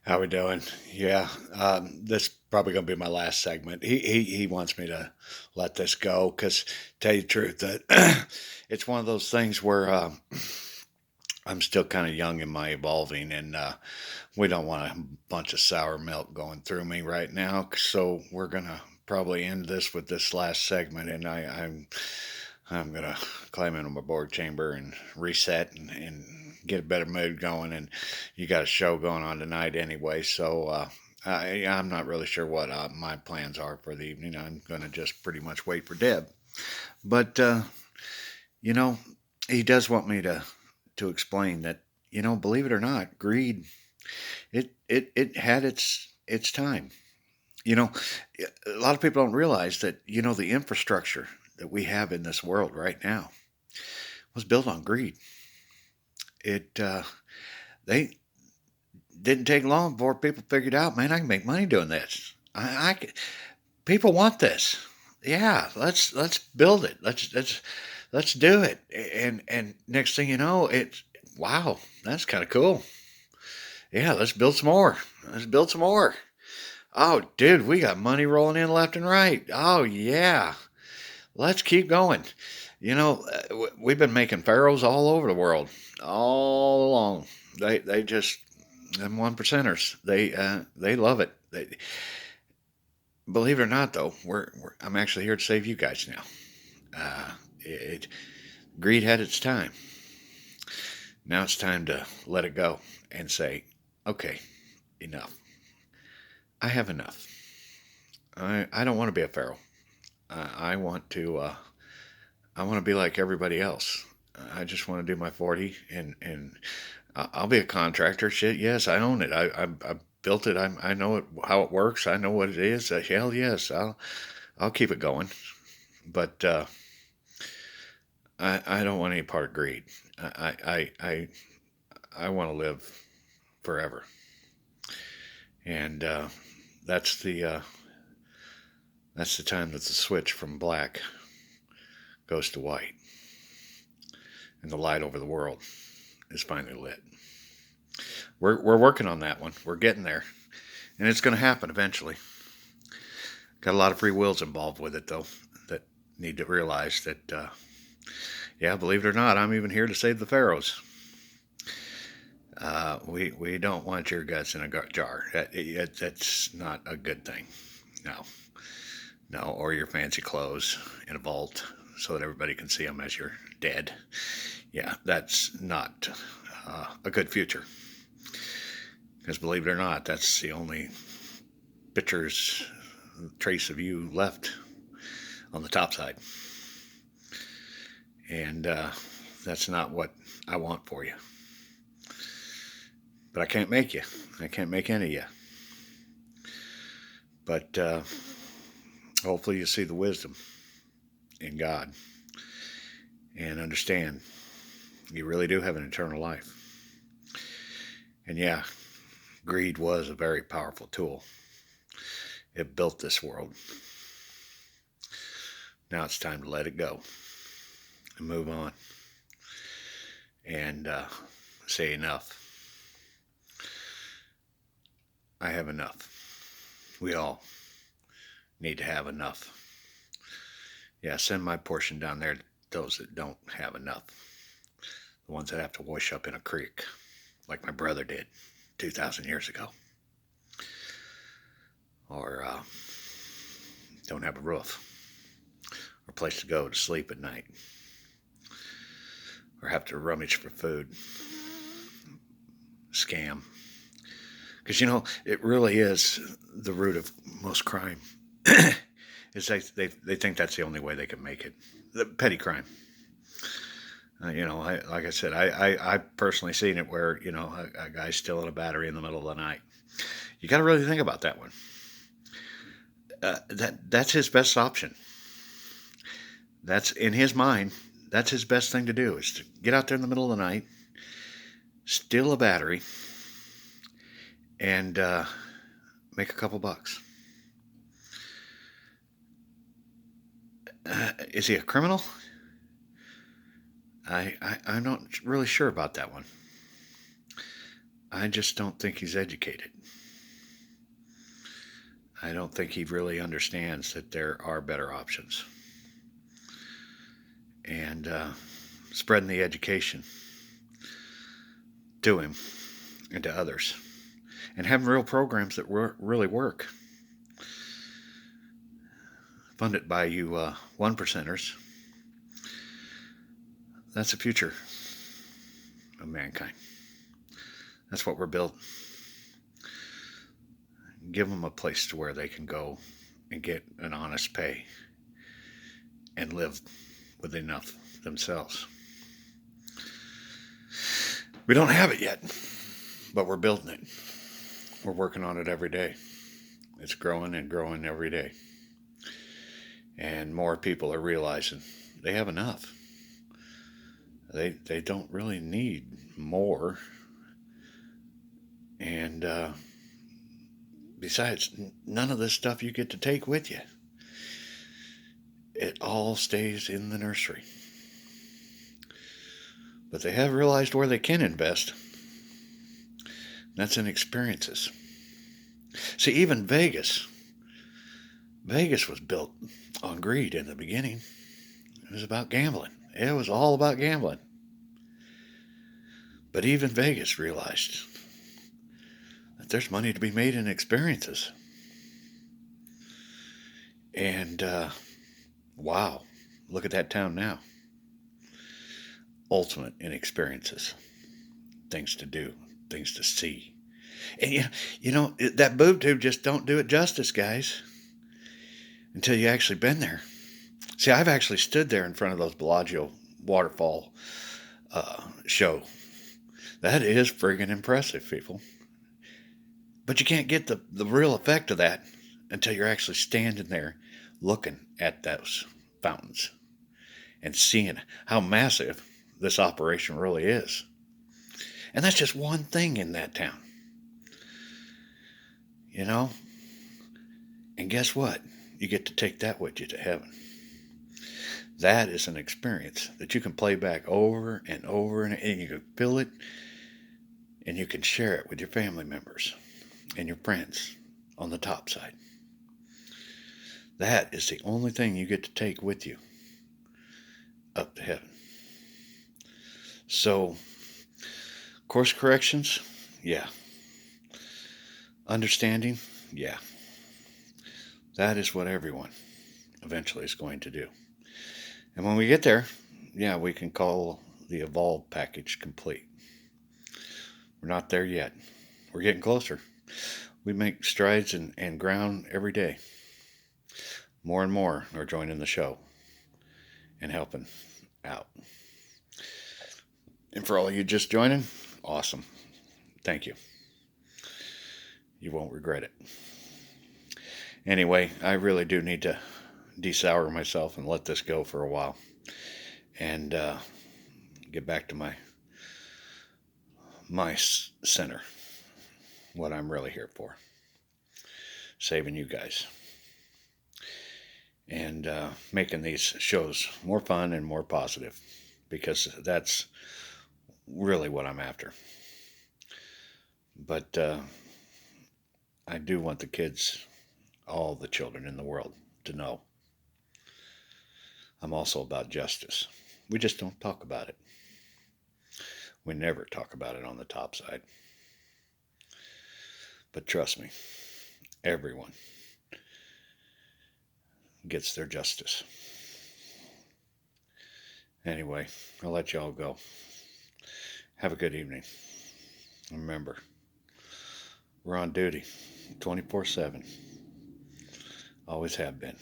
How we doing? Yeah, this is probably going to be my last segment. He wants me to let this go because, tell you the truth, that it's one of those things where I'm still kind of young in my evolving, and we don't want a bunch of sour milk going through me right now. So we're gonna probably end this with this last segment, and I'm gonna climb into my board chamber and reset and get a better mood going. And you got a show going on tonight anyway, so I'm not really sure what my plans are for the evening. I'm gonna just pretty much wait for Deb. But you know, he does want me to explain that, believe it or not, greed it had its time. You know, a lot of people don't realize that, the infrastructure that we have in this world right now was built on greed. It they didn't take long before people figured out, man, I can make money doing this. People want this. Yeah, let's build it. Let's do it. And next thing you know, it's wow, that's kind of cool. Yeah, let's build some more. Let's build some more. Oh, dude, we got money rolling in left and right. Oh yeah, let's keep going. We've been making pharaohs all over the world, all along. They just them one percenters. They love it. Believe it or not, though, I'm actually here to save you guys now. It greed had its time. Now it's time to let it go and say, okay, enough. I have enough. I don't want to be a pharaoh. I want to. I want to be like everybody else. I just want to do my 40 and I'll be a contractor. Shit, yes, I own it. I built it. I know how it works. I know what it is. Hell yes, I'll keep it going. But I don't want any part of greed. I want to live forever, and that's the uh, that's the time that the switch from black goes to white, and the light over the world is finally lit. We're working on that one. We're getting there, and it's going to happen eventually. Got a lot of free wills involved with it, though, that need to realize that, yeah, believe it or not, I'm even here to save the pharaohs. We don't want your guts in a jar. That's not a good thing. No, no, or your fancy clothes in a vault so that everybody can see them as you're dead. Yeah, that's not a good future. Because believe it or not, that's the only pictures, trace of you left on the top side. And that's not what I want for you. But I can't make you. I can't make any of you. But hopefully you see the wisdom in God and understand you really do have an eternal life. And yeah, greed was a very powerful tool. It built this world. Now it's time to let it go and move on and say enough. I have enough. We all need to have enough. Yeah, send my portion down there to those that don't have enough. The ones that have to wash up in a creek, like my brother did 2,000 years ago. Or don't have a roof or a place to go to sleep at night. Or have to rummage for food. Scam. Because, it really is the root of most crime. Is they think that's the only way they can make it. The petty crime. Like I said, I personally seen it where, a guy's still in a battery in the middle of the night. You got to really think about that one. That's his best option. That's in his mind. That's his best thing to do is to get out there in the middle of the night, steal a battery, and make a couple bucks. Is he a criminal? I'm not really sure about that one. I just don't think he's educated. I don't think he really understands that there are better options. And spreading the education to him and to others, and having real programs that really work, funded by you one percenters. That's the future of mankind. That's what we're building. Give them a place to where they can go and get an honest pay and live with enough themselves. We don't have it yet, but we're building it. We're working on it every day. It's growing and growing every day. And more people are realizing they have enough. They don't really need more. And besides, none of this stuff you get to take with you. It all stays in the nursery. But they have realized where they can invest. That's in experiences. See, even Vegas was built on greed in the beginning. It was about gambling. It was all about gambling. But even Vegas realized that there's money to be made in experiences. And wow, look at that town now. Ultimate in experiences. Things to do, things to see. And you know, that boob tube just don't do it justice, guys, until you actually been there. See, I've actually stood there in front of those Bellagio waterfall show. That is friggin' impressive, people. But you can't get the real effect of that until you're actually standing there looking at those fountains and seeing how massive this operation really is. And that's just one thing in that town. You know? And guess what? You get to take that with you to heaven. That is an experience that you can play back over and over, and you can feel it, and you can share it with your family members and your friends on the top side. That is the only thing you get to take with you up to heaven. So, course corrections, yeah. Understanding, yeah. That is what everyone eventually is going to do. And when we get there, yeah, we can call the Evolve package complete. We're not there yet. We're getting closer. We make strides and ground every day. More and more are joining the show and helping out. And for all you just joining, awesome. Thank you. You won't regret it. Anyway, I really do need to desour myself and let this go for a while. And get back to my center. What I'm really here for. Saving you guys. And making these shows more fun and more positive. Because that's really what I'm after. But I do want the kids, all the children in the world, to know I'm also about justice. We just don't talk about it. We never talk about it on the top side. But trust me, everyone gets their justice. Anyway, I'll let y'all go. Have a good evening. Remember, we're on duty 24/7. Always have been.